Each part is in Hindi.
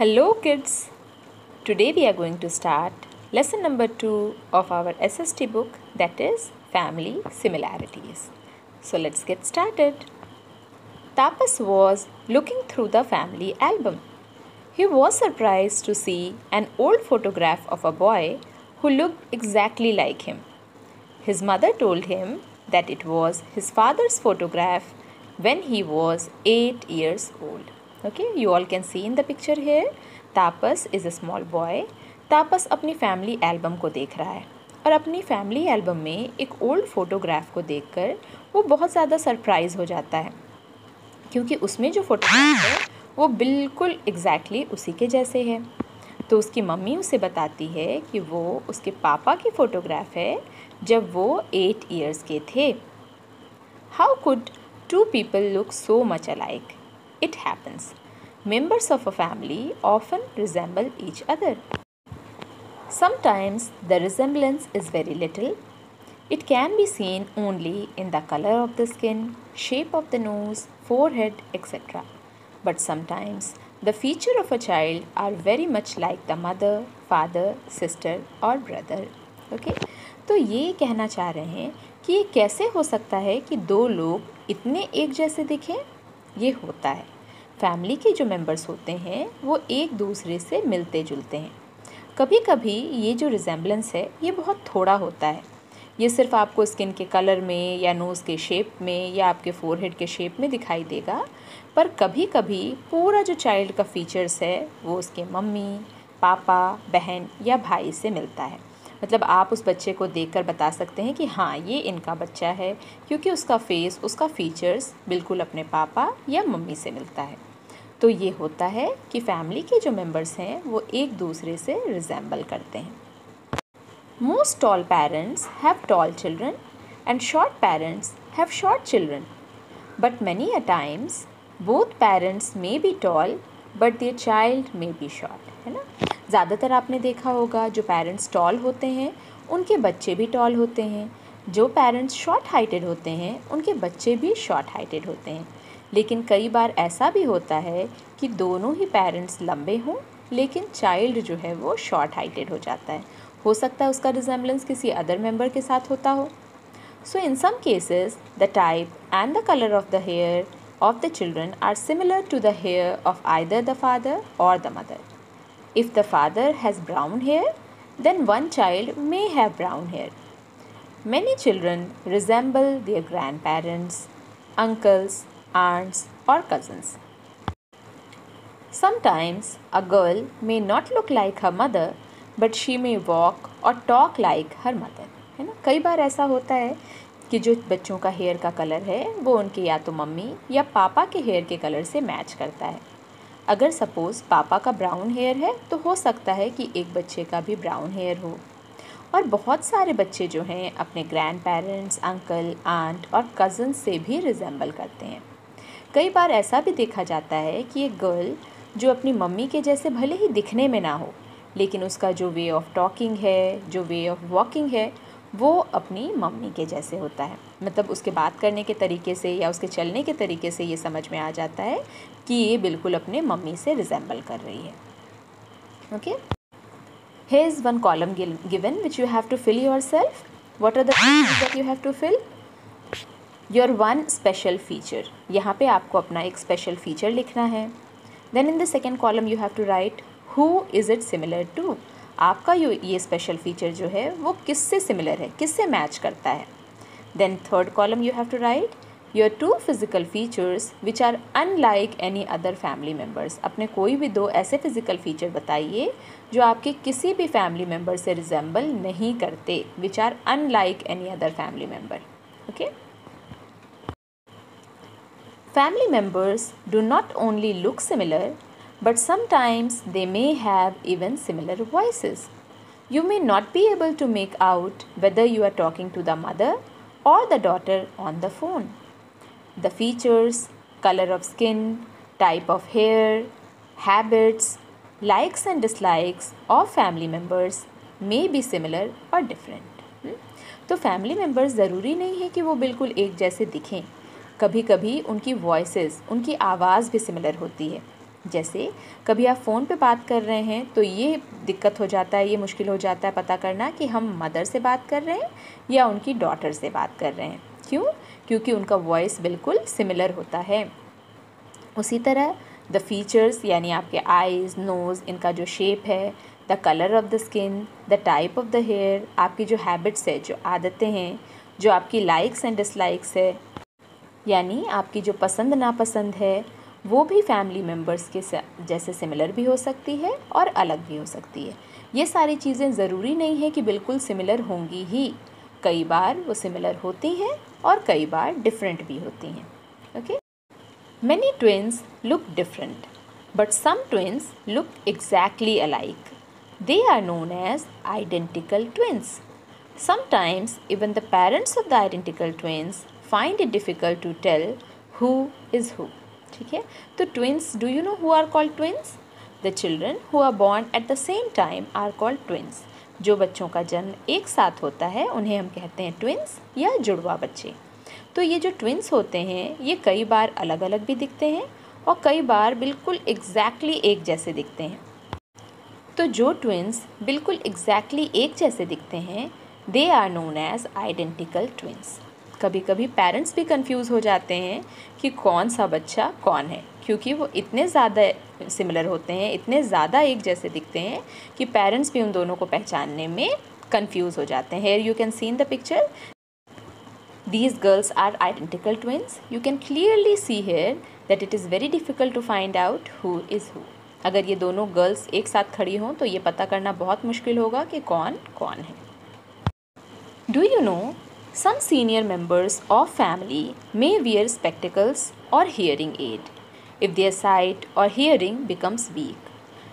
Hello kids, today we are going to start lesson number 2 of our SST book, that is Family Similarities. So let's get started. Tapas was looking through the family album. He was surprised to see an old photograph of a boy who looked exactly like him. His mother told him that it was his father's photograph when he was 8 years old. Okay, you all can see in the picture here. Tapas is a small boy. Tapas अपनी फैमिली एल्बम को देख रहा है और अपनी फैमिली एल्बम में एक ओल्ड फोटोग्राफ को देखकर वो बहुत ज़्यादा सरप्राइज़ हो जाता है, क्योंकि उसमें जो फोटोग्राफ है वो बिल्कुल एग्जैक्टली उसी के जैसे है। तो उसकी मम्मी उसे बताती है कि वो उसके पापा की फ़ोटोग्राफ है जब वो 8 इयर्स के थे। How could two people look so much alike? It happens. Members of a family often resemble each other. Sometimes the resemblance is very little. It can be seen only in the color of the skin, shape of the nose, forehead, etc. But sometimes the features of a child are very much like the mother, father, sister or brother. Okay? तो ये कहना चाह रहे हैं कि ये कैसे हो सकता है कि दो लोग इतने एक जैसे दिखें? ये होता है, फैमिली के जो मेंबर्स होते हैं वो एक दूसरे से मिलते जुलते हैं। कभी कभी ये जो रिजेम्बलेंस है ये बहुत थोड़ा होता है, ये सिर्फ आपको स्किन के कलर में या नोज़ के शेप में या आपके फोरहेड के शेप में दिखाई देगा, पर कभी कभी पूरा जो चाइल्ड का फीचर्स है वो उसके मम्मी, पापा, बहन या भाई से मिलता है। मतलब आप उस बच्चे को देखकर बता सकते हैं कि हाँ ये इनका बच्चा है, क्योंकि उसका फेस, उसका फीचर्स बिल्कुल अपने पापा या मम्मी से मिलता है। तो ये होता है कि फैमिली के जो मेंबर्स हैं वो एक दूसरे से रिजेंबल करते हैं। Most tall parents have tall children and short parents have short children, but many a times both parents may be tall but their child may be short, है ना। ज़्यादातर आपने देखा होगा जो पेरेंट्स टॉल होते हैं उनके बच्चे भी टॉल होते हैं, जो पेरेंट्स शॉर्ट हाइटेड होते हैं उनके बच्चे भी शॉर्ट हाइटेड होते हैं। लेकिन कई बार ऐसा भी होता है कि दोनों ही पेरेंट्स लंबे हों लेकिन चाइल्ड जो है वो शॉर्ट हाइटेड हो जाता है। हो सकता है उसका रिजेम्बलेंस किसी अदर मेंबर के साथ होता हो। So in some cases the type and the colour of the hair of the children are similar to the hair of either the father or the mother. If the father has brown hair, then one child may have brown hair. Many children resemble their grandparents, uncles, aunts or cousins. Sometimes a girl may not look like her mother, but she may walk or talk like her mother. है ना, कई बार ऐसा होता है कि जो बच्चों का हेयर का कलर है वो उनके या तो मम्मी या पापा के हेयर के कलर से मैच करता है। अगर सपोज़ पापा का ब्राउन हेयर है तो हो सकता है कि एक बच्चे का भी ब्राउन हेयर हो। और बहुत सारे बच्चे जो हैं अपने ग्रैंड पेरेंट्स, अंकल, आंट और कज़न से भी रिजेंबल करते हैं। कई बार ऐसा भी देखा जाता है कि एक गर्ल जो अपनी मम्मी के जैसे भले ही दिखने में ना हो, लेकिन उसका जो वे ऑफ टॉकिंग है, जो वे ऑफ वॉकिंग है, वो अपनी मम्मी के जैसे होता है। मतलब उसके बात करने के तरीके से या उसके चलने के तरीके से ये समझ में आ जाता है कि ये बिल्कुल अपने मम्मी से रिजेंबल कर रही है। Okay, here is one column given which you have to fill yourself. What are the features that you have to fill? Your one special feature. यहाँ पे आपको अपना एक special feature लिखना है. Then in the second column you have to write who is it similar to. आपका ये special feature जो है वो किससे similar है, किससे match करता है. Then third column you have to write your two physical features which are unlike any other family members. अपने कोई भी दो ऐसे physical feature बताइए जो आपके किसी भी family member से resemble नहीं करते, which are unlike any other family member. Okay? Family members do not only look similar, but sometimes they may have even similar voices. You may not be able to make out whether you are talking to the mother or the daughter on the phone. The features, color of skin, type of hair, habits, likes and dislikes of family members may be similar or different. तो फैमिली मेम्बर्स ज़रूरी नहीं है कि वो बिल्कुल एक जैसे दिखें। कभी कभी उनकी वॉइसेस, उनकी आवाज़ भी सिमिलर होती है। जैसे कभी आप फ़ोन पे बात कर रहे हैं तो ये दिक्कत हो जाता है, ये मुश्किल हो जाता है पता करना कि हम मदर से बात कर रहे हैं या उनकी डॉटर से बात कर रहे हैं। क्यों? क्योंकि उनका वॉइस बिल्कुल सिमिलर होता है। उसी तरह द फीचर्स यानी आपके आइज़, नोज़, इनका जो शेप है, the colour of the skin, the type of the hair, आपकी जो हैबिट्स है, जो आदतें हैं, जो आपकी लाइक्स एंड डिसलाइक्स है, यानी आपकी जो पसंद नापसंद है, वो भी फैमिली मेम्बर्स के जैसे सिमिलर भी हो सकती है और अलग भी हो सकती है। ये सारी चीज़ें ज़रूरी नहीं है कि बिल्कुल सिमिलर होंगी ही, कई बार वो सिमिलर होती हैं और कई बार डिफरेंट भी होती हैं। Okay, many twins look different but some twins look exactly alike. They are known as identical twins. Sometimes even the parents of the identical twins find it difficult to tell who is who. ठीक है, तो twins, do you know who are called twins? The children who are born at the same time are called twins. जो बच्चों का जन्म एक साथ होता है उन्हें हम कहते हैं twins या जुड़वा बच्चे। तो ये जो twins होते हैं ये कई बार अलग अलग भी दिखते हैं और कई बार बिल्कुल एग्जैक्टली एक जैसे दिखते हैं। तो जो ट्विन्स बिल्कुल एग्जैक्टली एक जैसे दिखते हैं they are known as identical twins. कभी कभी पेरेंट्स भी कंफ्यूज हो जाते हैं कि कौन सा बच्चा कौन है, क्योंकि वो इतने ज़्यादा सिमिलर होते हैं, इतने ज़्यादा एक जैसे दिखते हैं कि पेरेंट्स भी उन दोनों को पहचानने में कंफ्यूज हो जाते हैं। Here you can see in the picture, these girls are identical twins. You can clearly see here that it is very difficult to find out who is who. अगर ये दोनों गर्ल्स एक साथ खड़ी हों तो ये पता करना बहुत मुश्किल होगा कि कौन कौन है। Do you know some senior members of family may wear spectacles or hearing aid if their sight or hearing becomes weak.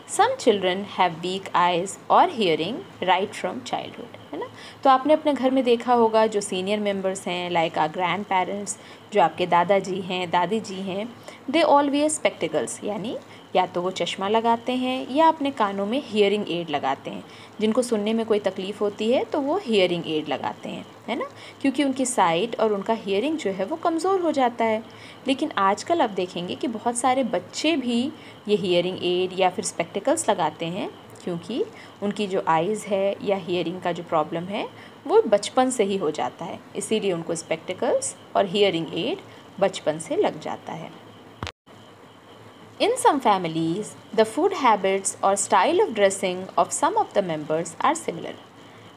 Some children have weak eyes or hearing right from childhood, है ना। तो आपने अपने घर में देखा होगा जो सीनियर मेंबर्स हैं लाइक आवर ग्रैंड पेरेंट्स, जो आपके दादाजी हैं, दादी जी हैं, दे ऑल वेयर स्पेक्टिकल्स, यानी या तो वो चश्मा लगाते हैं या अपने कानों में हियरिंग एड लगाते हैं। जिनको सुनने में कोई तकलीफ़ होती है तो वो हियरिंग एड लगाते हैं, है ना, क्योंकि उनकी साइट और उनका हियरिंग जो है वो कमज़ोर हो जाता है। लेकिन आजकल आप देखेंगे कि बहुत सारे बच्चे भी ये हियरिंग एड या फिर स्पेक्टिकल्स लगाते हैं, क्योंकि उनकी जो आइज़ है या हियरिंग का जो प्रॉब्लम है वो बचपन से ही हो जाता है, इसीलिए उनको स्पेक्टिकल्स और हियरिंग एड बचपन से लग जाता है। In some families, the food habits or style of dressing of some of the members are similar.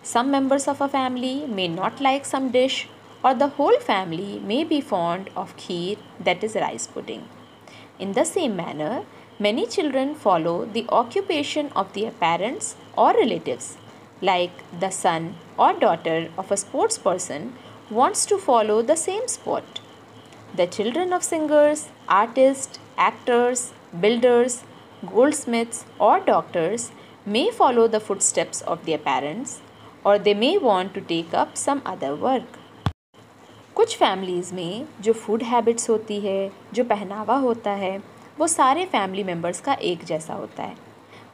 Some members of a family may not like some dish, or the whole family may be fond of kheer, that is rice pudding. In the same manner, many children follow the occupation of their parents or relatives, like the son or daughter of a sports person wants to follow the same sport. The children of singers, artists, actors, builders, goldsmiths or doctors may follow the footsteps of their parents, or they may want to take up some other work. कुछ फैमिलीज़ में जो फूड हैबिट्स होती है, जो पहनावा होता है, वो सारे फैमिली मेम्बर्स का एक जैसा होता है।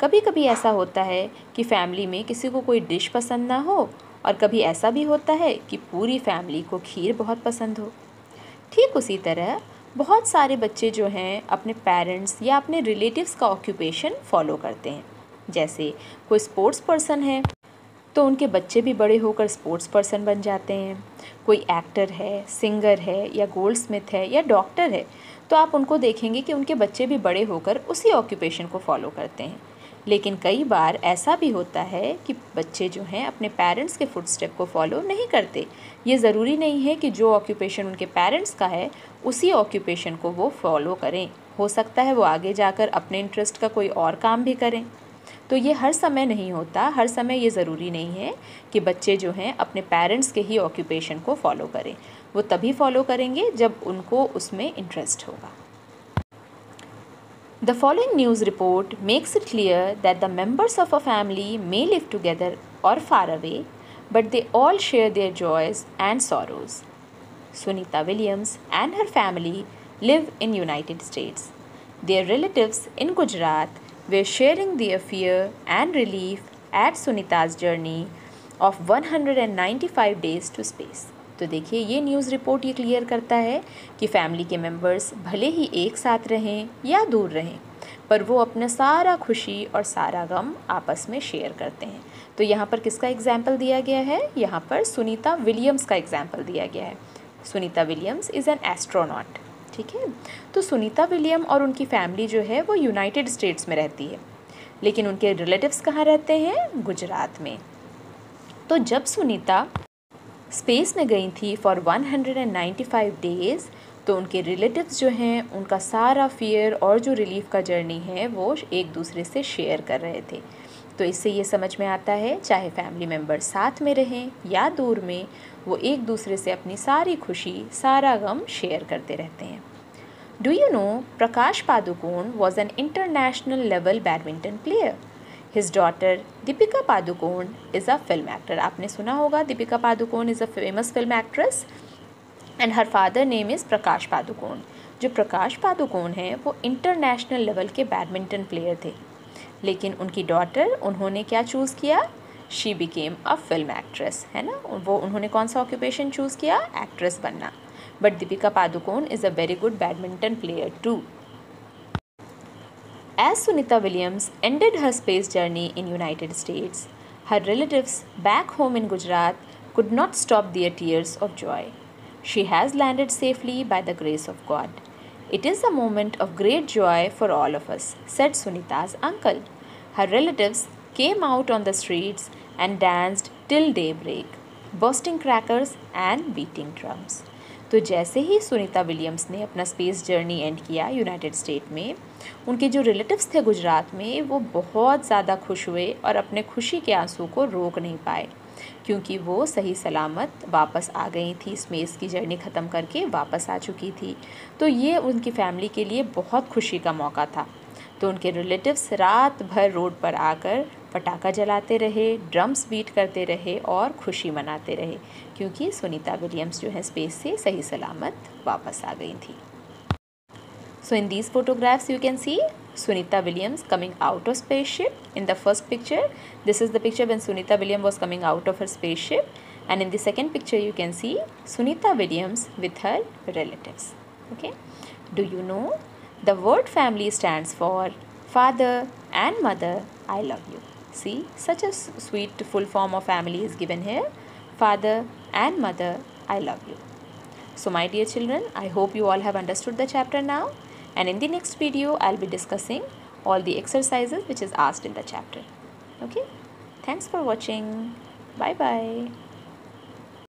कभी कभी ऐसा होता है कि फैमिली में किसी को कोई डिश पसंद ना हो, और कभी ऐसा भी होता है कि पूरी फैमिली को खीर बहुत पसंद हो। ठीक उसी तरह बहुत सारे बच्चे जो हैं अपने पेरेंट्स या अपने रिलेटिव्स का ऑक्यूपेशन फॉलो करते हैं। जैसे कोई स्पोर्ट्स पर्सन है तो उनके बच्चे भी बड़े होकर स्पोर्ट्स पर्सन बन जाते हैं। कोई एक्टर है, सिंगर है या गोल्डस्मिथ है या डॉक्टर है, तो आप उनको देखेंगे कि उनके बच्चे भी बड़े होकर उसी ऑक्यूपेशन को फॉलो करते हैं। लेकिन कई बार ऐसा भी होता है कि बच्चे जो हैं अपने पेरेंट्स के फुटस्टेप को फॉलो नहीं करते। ये ज़रूरी नहीं है कि जो ऑक्यूपेशन उनके पेरेंट्स का है उसी ऑक्यूपेशन को वो फॉलो करें, हो सकता है वो आगे जाकर अपने इंटरेस्ट का कोई और काम भी करें। तो ये हर समय नहीं होता, हर समय ये ज़रूरी नहीं है कि बच्चे जो हैं अपने पेरेंट्स के ही ऑक्यूपेशन को फॉलो करें। वो तभी फॉलो करेंगे जब उनको उसमें इंटरेस्ट होगा। The following news report makes it clear that the members of a family may live together or far away, but they all share their joys and sorrows. Sunita Williams and her family live in United States. Their relatives in Gujarat were sharing their fear and relief at Sunita's journey of 195 days to space. तो देखिए ये न्यूज़ रिपोर्ट ये क्लियर करता है कि फैमिली के मेंबर्स भले ही एक साथ रहें या दूर रहें, पर वो अपना सारा खुशी और सारा गम आपस में शेयर करते हैं। तो यहाँ पर किसका एग्जाम्पल दिया गया है? यहाँ पर सुनीता विलियम्स का एग्जाम्पल दिया गया है। Sunita Williams is an astronaut. ठीक है, तो सुनीता विलियम और उनकी फैमिली जो है वो यूनाइटेड स्टेट्स में रहती है, लेकिन उनके रिलेटिव्स कहाँ रहते हैं? गुजरात में। तो जब सुनीता स्पेस में गई थी फॉर 195 डेज़, तो उनके रिलेटिव्स जो हैं उनका सारा फियर और जो रिलीफ का जर्नी है वो एक दूसरे से शेयर कर रहे थे। तो इससे ये समझ में आता है चाहे फैमिली मेम्बर साथ में रहें या दूर में, वो एक दूसरे से अपनी सारी खुशी सारा गम शेयर करते रहते हैं। Do you know Prakash Padukone was an international level badminton player. His daughter Deepika Padukone is a film actor. आपने सुना होगा Deepika Padukone is a famous film actress and her father name is Prakash Padukone. जो प्रकाश पादुकोण हैं वो इंटरनेशनल लेवल के बैडमिंटन प्लेयर थे, लेकिन उनकी डॉटर उन्होंने क्या चूज़ किया? She became a film actress, है ना। वो उन्होंने कौन सा ऑक्यूपेशन चूज़ किया? एक्ट्रेस बनना। But Deepika Padukone is a very good badminton player too. As Sunita Williams ended her space journey in United States, her relatives back home in Gujarat could not stop their tears of joy. She has landed safely by the grace of God. It is a moment of great joy for all of us, said Sunita's uncle. Her relatives came out on the streets and danced till daybreak, bursting crackers and beating drums. तो जैसे ही सुनीता विलियम्स ने अपना स्पेस जर्नी एंड किया यूनाइटेड स्टेट में, उनके जो रिलेटिव्स थे गुजरात में वो बहुत ज़्यादा खुश हुए और अपने खुशी के आंसू को रोक नहीं पाए, क्योंकि वो सही सलामत वापस आ गई थी, स्पेस की जर्नी ख़त्म करके वापस आ चुकी थी। तो ये उनकी फैमिली के लिए बहुत खुशी का मौका था। तो उनके रिलेटिव्स रात भर रोड पर आकर पटाखा जलाते रहे, ड्रम्स बीट करते रहे और खुशी मनाते रहे, क्योंकि सुनीता विलियम्स जो है स्पेस से सही सलामत वापस आ गई थी। So in these photographs you can see Sunita Williams coming out of spaceship. In the first picture, this is the picture when Sunita Williams was coming out of her spaceship, and in the second picture you can see Sunita Williams with her relatives. Okay, do you know the word family stands for father and mother, I love you. See, such a sweet full form of family is given here, father and mother, I love you. So my dear children, I hope you all have understood the chapter now, and in the next video I'll be discussing all the exercises which is asked in the chapter. Okay, thanks for watching. Bye bye.